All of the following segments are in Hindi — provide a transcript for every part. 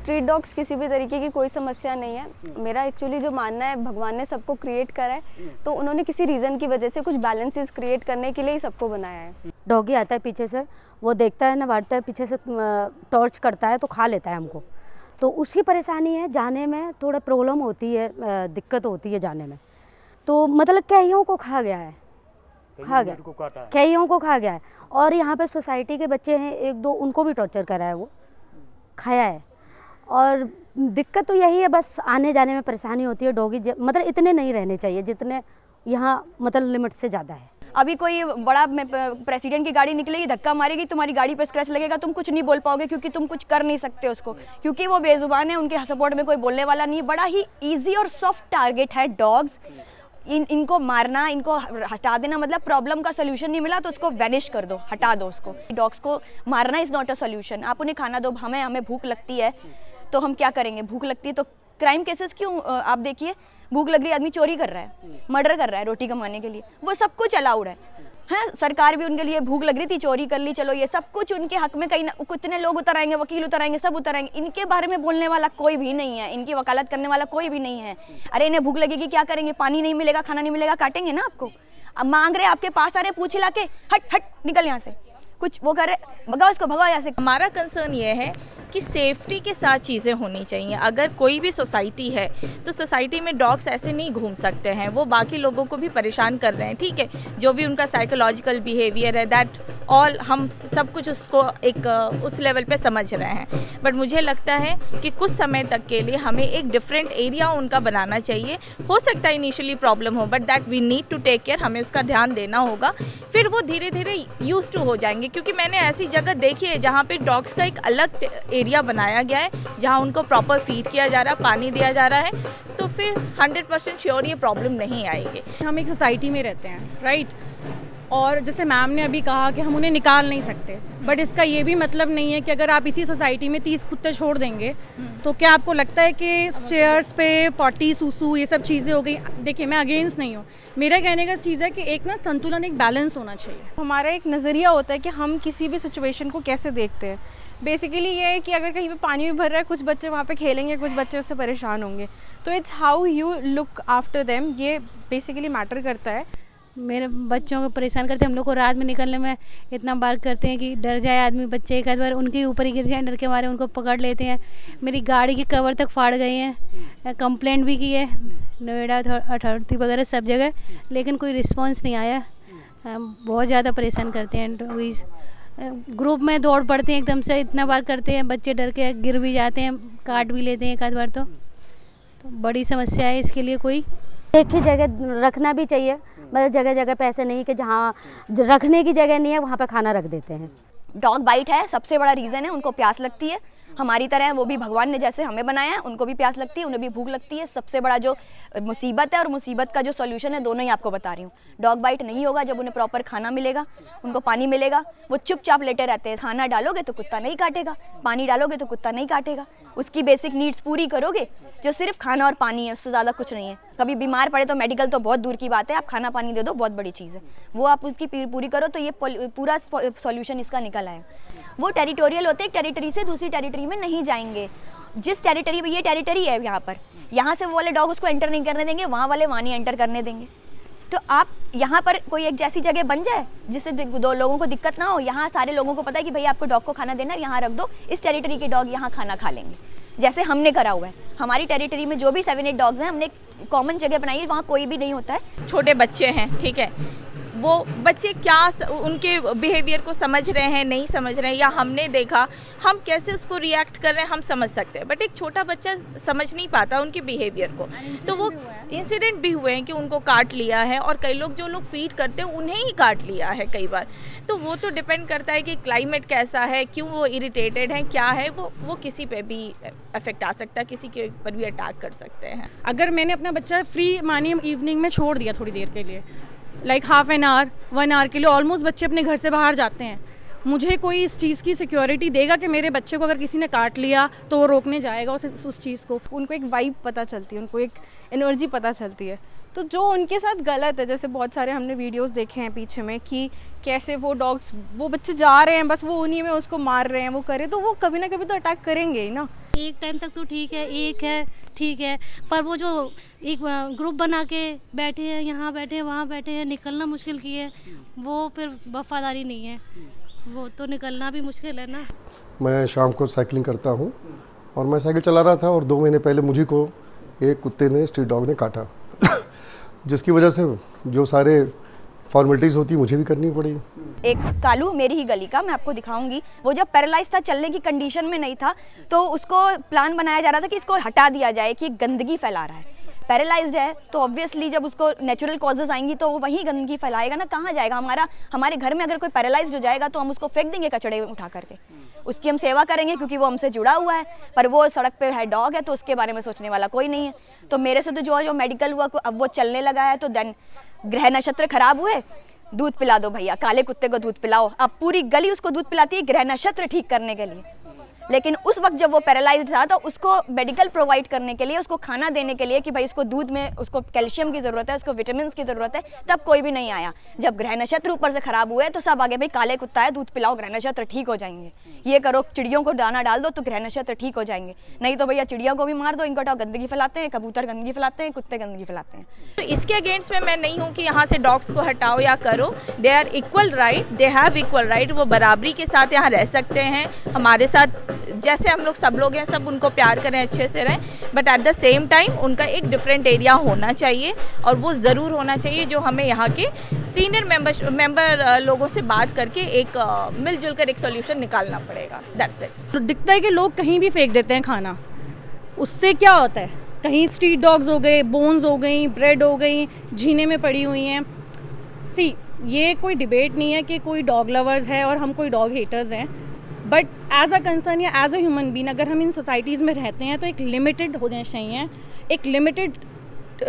स्ट्रीट डॉग्स किसी भी तरीके की कोई समस्या नहीं है। मेरा एक्चुअली जो मानना है, भगवान ने सबको क्रिएट करा है, तो उन्होंने किसी रीज़न की वजह से कुछ बैलेंसेस क्रिएट करने के लिए ही सबको बनाया है। डॉगी आता है पीछे से, वो देखता है ना, बांटता है, पीछे से टॉर्च करता है तो खा लेता है हमको। तो उसकी परेशानी है, जाने में थोड़ा प्रॉब्लम होती है, दिक्कत होती है जाने में। तो मतलब कईयों को खा गया है, कईयों को खा गया है। और यहाँ पे सोसाइटी के बच्चे हैं एक दो, उनको भी टॉर्चर करा है, वो खाया है। और दिक्कत तो यही है, बस आने जाने में परेशानी होती है। डॉगी मतलब इतने नहीं रहने चाहिए जितने यहाँ मतलब लिमिट से ज़्यादा है। अभी कोई बड़ा प्रेसिडेंट की गाड़ी निकलेगी, धक्का मारेगी, तुम्हारी गाड़ी पर स्क्रैच लगेगा, तुम कुछ नहीं बोल पाओगे क्योंकि तुम कुछ कर नहीं सकते उसको, क्योंकि वो बेजुबान है, उनके सपोर्ट में कोई बोलने वाला नहीं है। बड़ा ही ईजी और सॉफ्ट टारगेट है डॉग्स। इनको मारना, इनको हटा देना मतलब प्रॉब्लम का सोल्यूशन नहीं मिला तो उसको वैनिश कर दो, हटा दो उसको। डॉग्स को मारना इज़ नॉट अ सोल्यूशन। आप उन्हें खाना दो। हमें भूख लगती है तो हम क्या करेंगे? भूख लगती है तो क्राइम केसेस क्यों? आप देखिए, भूख लग रही है, आदमी चोरी कर रहा है, मर्डर कर रहा है रोटी कमाने के लिए, वो सब कुछ अलाउड है। सरकार भी उनके लिए, भूख लग रही थी चोरी कर ली, चलो ये सब कुछ उनके हक में। कहीं ना कितने लोग उतर आएंगे, वकील उतर आएंगे, सब उतर आएंगे, इनके बारे में बोलने वाला कोई भी नहीं है, इनकी वकालत करने वाला कोई भी नहीं है। अरे इन्हें भूख लगेगी, क्या करेंगे? पानी नहीं मिलेगा, खाना नहीं मिलेगा, काटेंगे ना आपको। अब मांग रहे, आपके पास आ रहे, पूछ हिला के, हट हट निकल यहाँ से, कुछ वो कर रहे, भगाओ इसको, भगाओ यहाँ से। हमारा कंसर्न ये है कि सेफ्टी के साथ चीज़ें होनी चाहिए। अगर कोई भी सोसाइटी है तो सोसाइटी में डॉग्स ऐसे नहीं घूम सकते हैं, वो बाकी लोगों को भी परेशान कर रहे हैं। ठीक है, जो भी उनका साइकोलॉजिकल बिहेवियर है, दैट ऑल हम सब कुछ उसको एक उस लेवल पे समझ रहे हैं। बट मुझे लगता है कि कुछ समय तक के लिए हमें एक डिफरेंट एरिया उनका बनाना चाहिए। हो सकता है इनिशियली प्रॉब्लम हो, but that we need to take care, हमें उसका ध्यान देना होगा। फिर वो धीरे धीरे यूज टू हो जाएंगे, क्योंकि मैंने ऐसी जगह देखी है जहाँ पे डॉग्स का एक अलग एरिया बनाया गया है, जहाँ उनको प्रॉपर फीड किया जा रहा है, पानी दिया जा रहा है, तो फिर 100% श्योर ये प्रॉब्लम नहीं आएगी। हम एक सोसाइटी में रहते हैं, राइट? और जैसे मैम ने अभी कहा कि हम उन्हें निकाल नहीं सकते, बट इसका ये भी मतलब नहीं है कि अगर आप इसी सोसाइटी में 30 कुत्ते छोड़ देंगे तो क्या आपको लगता है कि स्टेयर्स पे पॉटी, सूसू, ये सब चीज़ें हो गई? देखिए, मैं अगेंस्ट नहीं हूँ। मेरा कहने का चीज़ है कि एक ना संतुलन, एक बैलेंस होना चाहिए। हमारा एक नज़रिया होता है कि हम किसी भी सिचुएशन को कैसे देखते हैं। बेसिकली ये है कि अगर कहीं पे पानी भी भर रहा है, कुछ बच्चे वहाँ पे खेलेंगे, कुछ बच्चे उससे परेशान होंगे, तो it's how you look after them, ये बेसिकली मैटर करता है। मेरे बच्चों को परेशान करते हैं। हम लोग को रात में निकलने में इतना बार करते हैं कि डर जाए आदमी, बच्चे एक आध बार उनके ऊपर ही गिर जाए, डर के मारे उनको पकड़ लेते हैं। मेरी गाड़ी की कवर तक फाड़ गए हैं, कंप्लेंट भी की है नोएडा अथॉरिटी वगैरह सब जगह, लेकिन कोई रिस्पॉन्स नहीं आया। बहुत ज़्यादा परेशान करते हैं डॉगीज़। ग्रुप में दौड़ पड़ते हैं एकदम से, इतना बार करते हैं, बच्चे डर के गिर भी जाते हैं, काट भी लेते हैं एक आध बार। तो बड़ी समस्या है, इसके लिए कोई एक ही जगह रखना भी चाहिए। मतलब जगह जगह पे ऐसे नहीं कि जहाँ रखने की जगह नहीं है वहाँ पे खाना रख देते हैं। डॉग बाइट है सबसे बड़ा रीज़न है, उनको प्यास लगती है, हमारी तरह है, वो भी भगवान ने जैसे हमें बनाया है, उनको भी प्यास लगती है, उन्हें भी भूख लगती है। सबसे बड़ा जो मुसीबत है और मुसीबत का जो सॉल्यूशन है, दोनों ही आपको बता रही हूँ। डॉग बाइट नहीं होगा जब उन्हें प्रॉपर खाना मिलेगा, उनको पानी मिलेगा, वो चुपचाप लेटे रहते हैं। खाना डालोगे तो कुत्ता नहीं काटेगा, पानी डालोगे तो कुत्ता नहीं काटेगा। उसकी बेसिक नीड्स पूरी करोगे, जो सिर्फ खाना और पानी है, उससे ज़्यादा कुछ नहीं है। कभी बीमार पड़े तो मेडिकल तो बहुत दूर की बात है, आप खाना पानी दे दो, बहुत बड़ी चीज़ है। वो आप उसकी पूरी करो तो ये पूरा सॉल्यूशन इसका निकल आए। वो टेरिटोरियल होते हैं, एक टेरिटरी से दूसरी टेरिटरी में नहीं जाएंगे। जिस टेरिटरी में, ये टेरिटरी है यहाँ पर, यहाँ से वो वाले डॉग उसको एंटर नहीं करने देंगे, वहाँ वाले वहाँ नहीं एंटर करने देंगे। तो आप यहाँ पर कोई एक जैसी जगह बन जाए जिससे दो लोगों को दिक्कत ना हो। यहाँ सारे लोगों को पता है कि भाई आपको डॉग को खाना देना है, यहाँ रख दो, इस टेरिटरी के डॉग यहाँ खाना खा लेंगे, जैसे हमने करा हुआ है। हमारी टेरिटरी में जो भी 7-8 डॉग्स हैं, हमने कॉमन जगह बनाई है, वहाँ कोई भी नहीं होता है। छोटे बच्चे हैं, ठीक है, वो बच्चे क्या उनके बिहेवियर को समझ रहे हैं, नहीं समझ रहे हैं, या हमने देखा हम कैसे उसको रिएक्ट कर रहे हैं हम समझ सकते हैं, बट एक छोटा बच्चा समझ नहीं पाता उनके बिहेवियर को। तो वो इंसिडेंट भी हुए हैं कि उनको काट लिया है, और कई लोग जो लोग फीड करते हैं उन्हें ही काट लिया है कई बार। तो वो तो डिपेंड करता है कि क्लाइमेट कैसा है, क्यों वो इरिटेटेड हैं, क्या है, वो किसी पे भी इफेक्ट आ सकता है, किसी के ऊपर भी अटैक कर सकते हैं। अगर मैंने अपना बच्चा फ्री मानिए इवनिंग में छोड़ दिया थोड़ी देर के लिए, like half an hour 1 hour के लिए, ऑलमोस्ट बच्चे अपने घर से बाहर जाते हैं, मुझे कोई इस चीज़ की सिक्योरिटी देगा कि मेरे बच्चे को अगर किसी ने काट लिया तो वो रोकने जाएगा उस चीज़ को? उनको एक वाइब पता चलती है, उनको एक एनर्जी पता चलती है। तो जो उनके साथ गलत है, जैसे बहुत सारे हमने वीडियोस देखे हैं पीछे में कि कैसे वो डॉग्स, वो बच्चे जा रहे हैं, बस वो उन्हीं में उसको मार रहे हैं, वो करे, तो वो कभी ना कभी तो अटैक करेंगे ही ना। एक टाइम तक तो ठीक है, एक है ठीक है, पर वो जो एक ग्रुप बना के बैठे हैं, यहाँ बैठे हैं, वहाँ बैठे हैं, निकलना मुश्किल की है, वो फिर वफादारी नहीं है, वो तो निकलना भी मुश्किल है ना। मैं शाम को साइकिलिंग करता हूँ और मैं साइकिल चला रहा था और 2 महीने पहले मुझे को एक कुत्ते ने, स्ट्रीट डॉग ने काटा जिसकी वजह से जो सारे फॉर्मेलिटीज़ होती मुझे भी करनी पड़ी। एक कालू मेरी ही गली का, मैं आपको दिखाऊंगी, वो जब पैरालाइज था, चलने की कंडीशन में नहीं था, तो उसको प्लान बनाया जा रहा था कि इसको हटा दिया जाए कि गंदगी फैला रहा है। पैरालाइज्ड है तो ऑब्वियसली जब उसको नेचुरल कॉजेज आएंगी तो वो वहीं गंदगी फैलाएगा ना, कहाँ जाएगा। हमारे घर में अगर कोई पैरालाइज्ड हो जाएगा तो हम उसको फेंक देंगे कचड़े उठा करके, उसकी हम सेवा करेंगे क्योंकि वो हमसे जुड़ा हुआ है, पर वो सड़क पे है, डॉग है, तो उसके बारे में सोचने वाला कोई नहीं है। तो मेरे से तो जो मेडिकल हुआ, अब वो चलने लगा है, तो देन ग्रह नक्षत्र खराब हुए, दूध पिला दो भैया, काले कुत्ते को दूध पिलाओ। अब पूरी गली उसको दूध पिलाती है ग्रह नक्षत्र ठीक करने के लिए। लेकिन उस वक्त जब वो पैरालाइज्ड था तो उसको मेडिकल प्रोवाइड करने के लिए, उसको खाना देने के लिए कि भाई उसको दूध में, उसको कैल्शियम की ज़रूरत है, उसको विटामिन की ज़रूरत है, तब कोई भी नहीं आया। जब ग्रह नक्षत्र ऊपर से खराब हुए तो सब आगे, भाई काले कुत्ता है, दूध पिलाओ, ग्रह नक्षत्र ठीक हो जाएंगे, ये करो, चिड़ियों को दाना डाल दो तो ग्रह नक्षत्र ठीक हो जाएंगे, नहीं तो भैया चिड़ियों को भी मार दो, इनको हटाओ, गंदगी फैलाते हैं, कबूतर गंदगी फैलाते हैं, कुत्ते गंदगी फैलाते हैं। तो इसके अगेंस्ट में मैं नहीं हूँ कि यहाँ से डॉग्स को हटाओ या करो, they are equal right, they have equal right, वो बराबरी के साथ यहाँ रह सकते हैं हमारे साथ, जैसे हम लोग सब लोग हैं, सब उनको प्यार करें, अच्छे से रहें, but at the same time उनका एक डिफरेंट एरिया होना चाहिए, और वो ज़रूर होना चाहिए जो हमें यहाँ के सीनियर मेंबर लोगों से बात करके एक मिलजुल कर एक सोल्यूशन निकालना पड़ेगा। That's it. तो दिखता है कि लोग कहीं भी फेंक देते हैं खाना, उससे क्या होता है, कहीं स्ट्रीट डॉग्स हो गए, बोन्स हो गई, ब्रेड हो गई, झीने में पड़ी हुई हैं। सी, ये कोई डिबेट नहीं है कि कोई डॉग लवर्स है और हम कोई डॉग हेटर्स हैं, बट एज अ कंसर्न या एज अ ह्यूमन बीन अगर हम इन सोसाइटीज़ में रहते हैं तो एक लिमिटेड होने चाहिए, एक लिमिटेड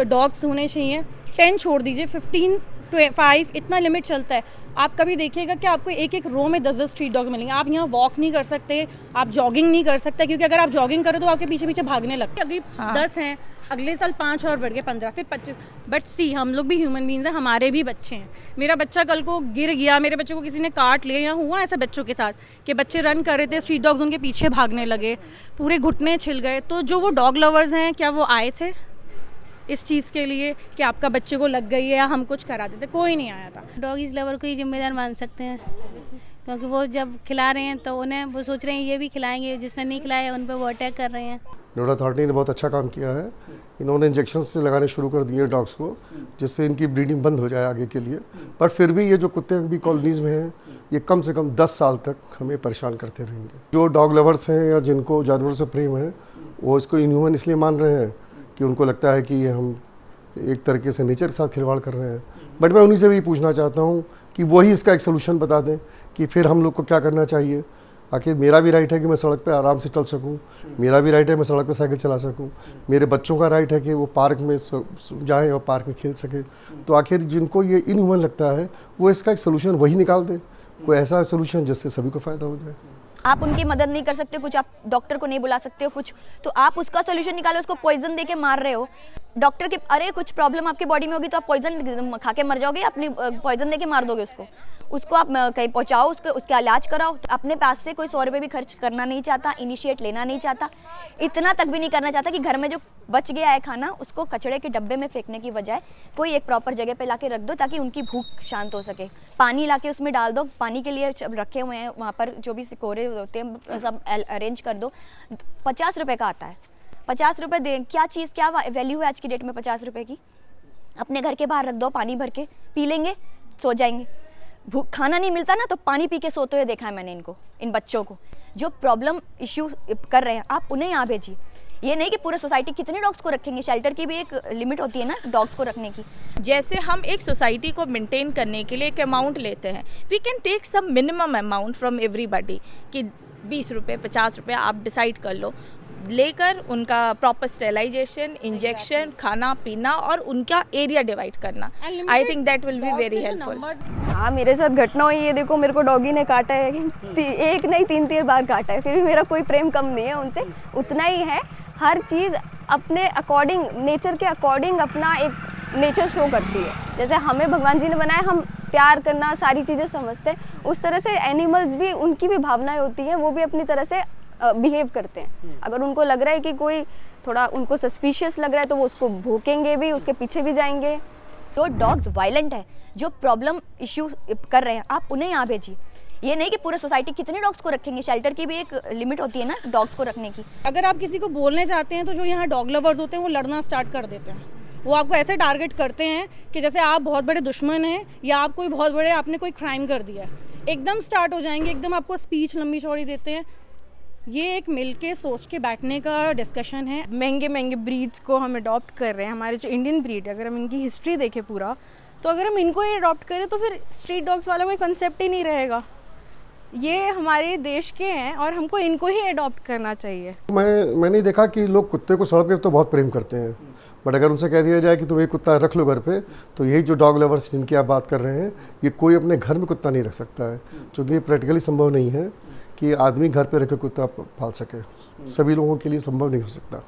डॉग्स होने चाहिए। 10 छोड़ दीजिए, 15 to 5 इतना लिमिट चलता है। आप कभी देखिएगा कि आपको एक एक रो में 10-10 स्ट्रीट डॉग्स मिलेंगे। आप यहाँ वॉक नहीं कर सकते, आप जॉगिंग नहीं कर सकते, क्योंकि अगर आप जॉगिंग करो तो आपके पीछे पीछे भागने लगते हैं। अभी 10 हैं, अगले साल 5 और बढ़ गए, 15, फिर 25। बट सी, हम लोग भी ह्यूमन बींग्स हैं, हमारे भी बच्चे हैं। मेरा बच्चा कल को गिर गया, मेरे बच्चे को किसी ने काट लिया, या हुआ ऐसे बच्चों के साथ कि बच्चे रन कर रहे थे, स्ट्रीट डॉग्स उनके पीछे भागने लगे, पूरे घुटने छिल गए। तो जो वो डॉग लवर्स हैं, क्या वो आए थे इस चीज़ के लिए कि आपका बच्चे को लग गई है या हम कुछ करा देते? कोई नहीं आया था। डॉगीज लवर को ही जिम्मेदार मान सकते हैं, क्योंकि वो जब खिला रहे हैं तो उन्हें वो सोच रहे हैं ये भी खिलाएंगे, जिसने नहीं खिलाया उन पर वो अटैक कर रहे हैं। नोडा अथॉरिटी ने बहुत अच्छा काम किया है, इन्होंने इंजेक्शन से लगाने शुरू कर दिए डॉग्स को, जिससे इनकी ब्रीडिंग बंद हो जाए आगे के लिए। पर फिर भी ये जो कुत्ते भी कॉलोनीज़ में हैं, ये कम से कम 10 साल तक हमें परेशान करते रहेंगे। जो डॉग लवर्स हैं या जिनको जानवरों से प्रेम है, वो इसको इनह्यूमन इसलिए मान रहे हैं कि उनको लगता है कि ये हम एक तरीके से नेचर के साथ खिलवाड़ कर रहे हैं। बट मैं उन्हीं से भी पूछना चाहता हूँ कि वही इसका एक सलूशन बता दें कि फिर हम लोग को क्या करना चाहिए। आखिर मेरा भी राइट है कि मैं सड़क पे आराम से चल सकूं, मेरा भी राइट है मैं सड़क पे साइकिल चला सकूं, मेरे बच्चों का राइट है कि वो पार्क में जाएं और पार्क में खेल सकें। तो आखिर जिनको ये इनह्यूमन लगता है वो इसका एक सलूशन वही निकाल दे, कोई ऐसा सलूशन जिससे सभी को फ़ायदा हो जाए। आप उनकी मदद नहीं कर सकते, कुछ आप डॉक्टर को नहीं बुला सकते हो कुछ, तो आप उसका सोल्यूशन निकालो। उसको पॉइजन दे के मार रहे हो डॉक्टर के, अरे कुछ प्रॉब्लम आपकी बॉडी में होगी तो आप पॉइजन खा के मर जाओगे, अपनी पॉइजन दे के मार दोगे उसको आप कहीं पहुंचाओ, उसका इलाज कराओ। अपने पास से कोई 100 रुपये भी खर्च करना नहीं चाहता, इनिशिएट लेना नहीं चाहता, इतना तक भी नहीं करना चाहता कि घर में जो बच गया है खाना उसको कचड़े के डब्बे में फेंकने की बजाय कोई एक प्रॉपर जगह पे लाके रख दो ताकि उनकी भूख शांत हो सके। पानी लाके उसमें डाल दो, पानी के लिए रखे हुए हैं वहाँ पर जो भी सिकोरे होते हैं सब अरेंज कर दो। 50 रुपये का आता है, 50 रुपये दे, क्या चीज़ क्या वैल्यू है आज की डेट में 50 रुपये की। अपने घर के बाहर रख दो, पानी भर के पी लेंगे, सो जाएंगे। भूख खाना नहीं मिलता ना तो पानी पी के सोते हुए देखा है मैंने इनको, इन बच्चों को जो प्रॉब्लम इश्यू कर रहे हैं, आप उन्हें यहाँ भेजिए। ये नहीं कि पूरे सोसाइटी कितने डॉग्स को रखेंगे, शेल्टर की भी एक लिमिट होती है ना डॉग्स को रखने की। जैसे हम एक सोसाइटी को मेंटेन करने के लिए एक अमाउंट लेते हैं, we can take some minimum amount from everybody कि 20 रुपये 50 रुपये आप डिसाइड कर लो, लेकर उनका प्रॉपर स्टेरिलाइजेशन, इंजेक्शन, खाना पीना और उनका एरिया डिवाइड करना। I think that will be very helpful. हाँ, मेरे साथ घटना हुई है, देखो मेरे को डॉगी ने काटा है, एक नहीं 3 बार काटा है, फिर भी मेरा कोई प्रेम कम नहीं है उनसे, उतना ही है। हर चीज़ अपने अकॉर्डिंग, नेचर के अकॉर्डिंग अपना एक नेचर शो करती है। जैसे हमें भगवान जी ने बनाया, हम प्यार करना सारी चीज़ें समझते हैं, उस तरह से एनिमल्स भी, उनकी भी भावनाएं होती हैं, वो भी अपनी तरह से बिहेव करते हैं। अगर उनको लग रहा है कि कोई थोड़ा उनको सस्पिशियस लग रहा है तो वो उसको भौंकेंगे भी, उसके पीछे भी जाएंगे। जो डॉग्स वायलेंट है, जो प्रॉब्लम इश्यू कर रहे हैं, आप उन्हें यहाँ भेजिए। ये नहीं कि पूरे सोसाइटी कितने डॉग्स को रखेंगे, शेल्टर की भी एक लिमिट होती है ना डॉग्स को रखने की। अगर आप किसी को बोलने जाते हैं तो जो यहाँ डॉग लवर्स होते हैं वो लड़ना स्टार्ट कर देते हैं। वो आपको ऐसे टारगेट करते हैं कि जैसे आप बहुत बड़े दुश्मन हैं या आप कोई बहुत बड़े आपने कोई क्राइम कर दिया है, एकदम स्टार्ट हो जाएंगे, एकदम आपको स्पीच लंबी चौड़ी देते हैं। ये एक मिल के सोच के बैठने का डिस्कशन है। महंगे महंगे ब्रीड्स को हम अडॉप्ट कर रहे हैं। हमारे जो इंडियन ब्रीड, अगर हम इनकी हिस्ट्री देखें पूरा, तो अगर हम इनको ही अडॉप्ट करें तो फिर स्ट्रीट डॉग्स वाला कोई कंसेप्ट ही नहीं रहेगा। ये हमारे देश के हैं और हमको इनको ही अडॉप्ट करना चाहिए। मैंने देखा कि लोग कुत्ते को सड़क पे तो बहुत प्रेम करते हैं, बट अगर उनसे कह दिया जाए कि तुम एक कुत्ता रख लो घर पे, तो यही जो डॉग लवर्स जिनकी आप बात कर रहे हैं, ये कोई अपने घर में कुत्ता नहीं रख सकता है, क्योंकि ये प्रैक्टिकली संभव नहीं है कि आदमी घर पे रख के कुत्ता पाल सके। सभी लोगों के लिए संभव नहीं हो सकता।